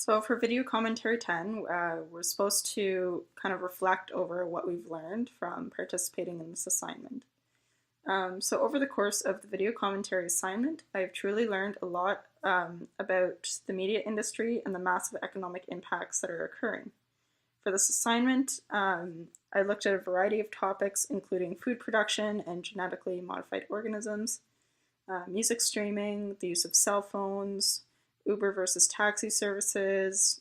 So for video commentary 10, we're supposed to kind of reflect over what we've learned from participating in this assignment. So over the course of the video commentary assignment, I've truly learned a lot about the media industry and the massive economic impacts that are occurring. For this assignment, I looked at a variety of topics, including food production and genetically modified organisms, music streaming, the use of cell phones, Uber versus taxi services,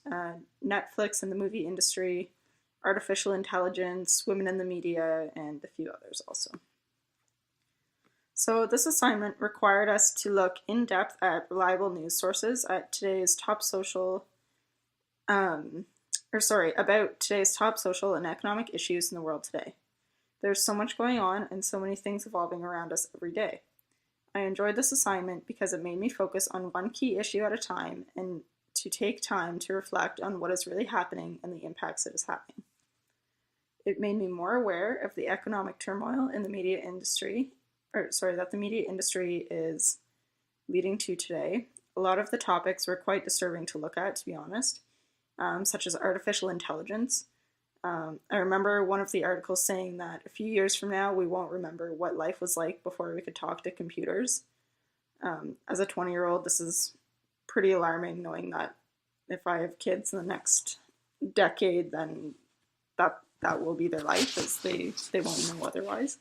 Netflix and the movie industry, artificial intelligence, women in the media, and a few others also. So this assignment required us to look in depth at reliable news sources at today's top social, about today's top social and economic issues in the world today. There's so much going on and so many things evolving around us every day. I enjoyed this assignment because it made me focus on one key issue at a time and to take time to reflect on what is really happening and the impacts it is having. It made me more aware of the economic turmoil in the media industry, that the media industry is leading to today. A lot of the topics were quite disturbing to look at, to be honest, such as artificial intelligence. I remember one of the articles saying that a few years from now, we won't remember what life was like before we could talk to computers. As a 20-year-old, this is pretty alarming, knowing that if I have kids in the next decade, then that will be their life, as they won't know otherwise.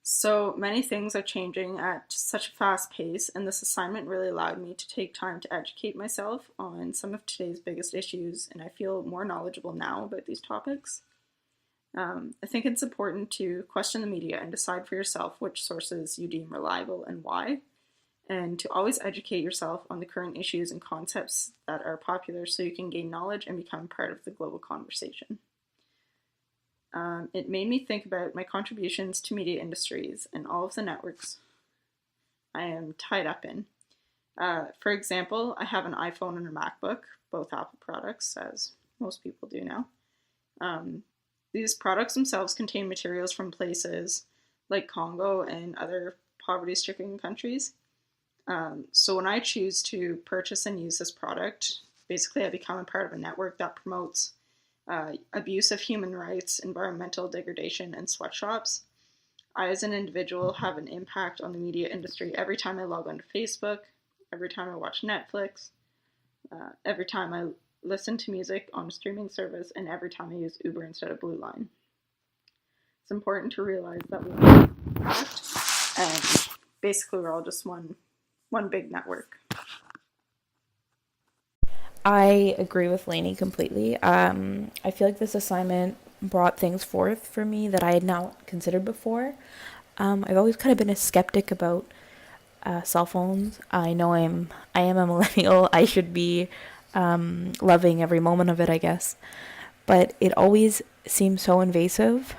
So many things are changing at such a fast pace, and this assignment really allowed me to take time to educate myself on some of today's biggest issues, and I feel more knowledgeable now about these topics. I think it's important to question the media and decide for yourself which sources you deem reliable and why, and to always educate yourself on the current issues and concepts that are popular so you can gain knowledge and become part of the global conversation. It made me think about my contributions to media industries and all of the networks I am tied up in. For example, I have an iPhone and a MacBook, both Apple products, as most people do now. These products themselves contain materials from places like Congo and other poverty-stricken countries. So when I choose to purchase and use this product, basically I become a part of a network that promotes abuse of human rights, environmental degradation, and sweatshops. I, as an individual, have an impact on the media industry every time I log onto Facebook, every time I watch Netflix, every time I listen to music on a streaming service, and every time I use Uber instead of Blue Line. It's important to realize that we all have an impact, and basically we're all just one big network. I agree with Lainey completely. I feel like this assignment brought things forth for me that I had not considered before. I've always kind of been a skeptic about cell phones. I know I am a millennial. I should be loving every moment of it, I guess. But it always seems so invasive.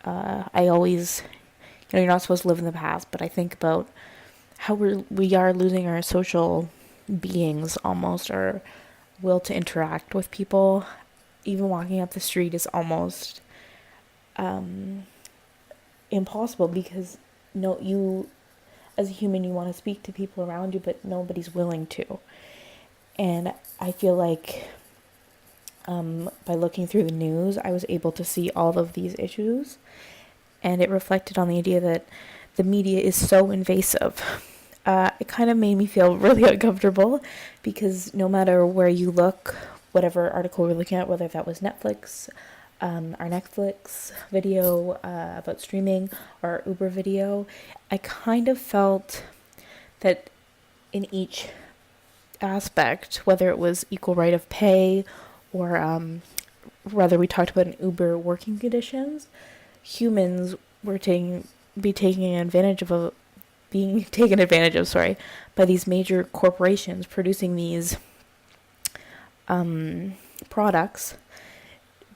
I always, you're not supposed to live in the past, but I think about how we are losing our social beings almost, our will to interact with people. Even walking up the street is almost impossible because you as a human, you want to speak to people around you, but nobody's willing to. And I feel like by looking through the news, I was able to see all of these issues, and it reflected on the idea that the media is so invasive. It kind of made me feel really uncomfortable because no matter where you look, whatever article we're looking at, whether that was Netflix, our Netflix video about streaming, or our Uber video, I kind of felt that in each aspect, whether it was equal right of pay or whether we talked about an Uber working conditions, humans were being taken advantage of by these major corporations producing these products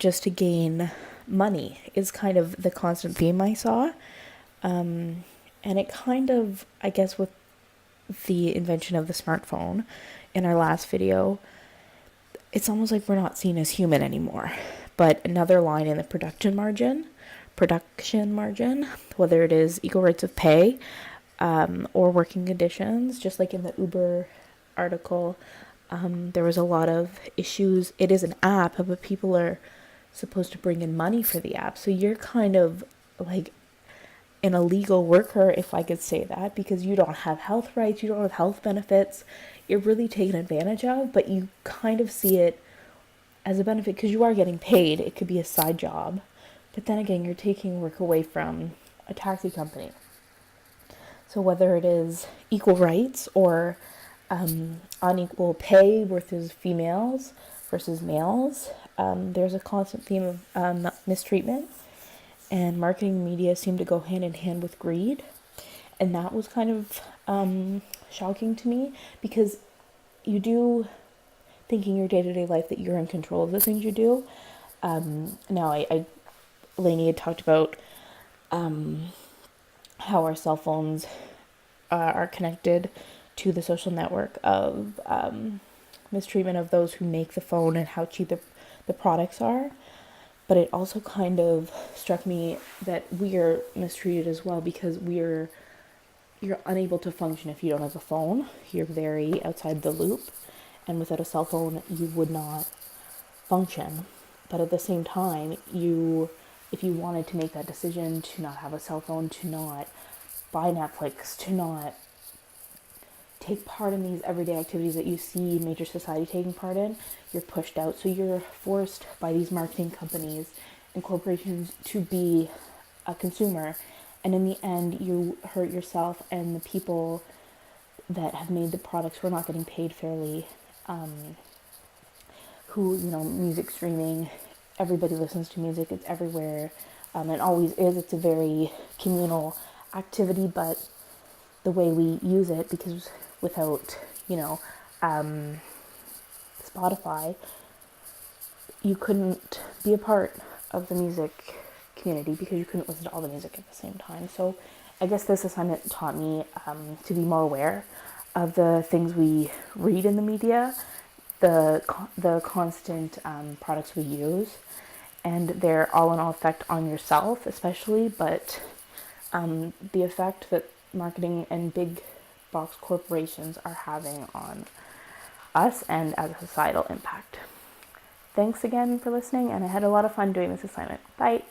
just to gain money is kind of the constant theme I saw. And it kind of, I guess, with the invention of the smartphone in our last video, it's almost like we're not seen as human anymore. But another line in the production margin, whether it is equal rates of pay, or working conditions, just like in the Uber article, there was a lot of issues. It is an app, but people are supposed to bring in money for the app. So you're kind of like an illegal worker, if I could say that, because you don't have health rights, you don't have health benefits. You're really taken advantage of, but you kind of see it as a benefit because you are getting paid. It could be a side job. But then again, you're taking work away from a taxi company. So whether it is equal rights or unequal pay versus females versus males, there's a constant theme of mistreatment, and marketing media seem to go hand in hand with greed. And that was kind of shocking to me, because you do think in your day-to-day life that you're in control of the things you do. Now, Lainey had talked about how our cell phones are connected to the social network of mistreatment of those who make the phone and how cheap the products are. But it also kind of struck me that we are mistreated as well, because you're unable to function if you don't have a phone. You're very outside the loop, and without a cell phone you would not function. But at the same time, if you wanted to make that decision to not have a cell phone, to not buy Netflix, to not take part in these everyday activities that you see major society taking part in, you're pushed out. So you're forced by these marketing companies and corporations to be a consumer. And in the end, you hurt yourself and the people that have made the products who are not getting paid fairly, music streaming, everybody listens to music, it's everywhere, it always is. It's a very communal activity, but the way we use it, because without, Spotify, you couldn't be a part of the music community because you couldn't listen to all the music at the same time. So I guess this assignment taught me to be more aware of the things we read in the media, the constant products we use, and their all-in-all effect on yourself especially, but the effect that marketing and big box corporations are having on us and as a societal impact. Thanks again for listening, and I had a lot of fun doing this assignment. Bye!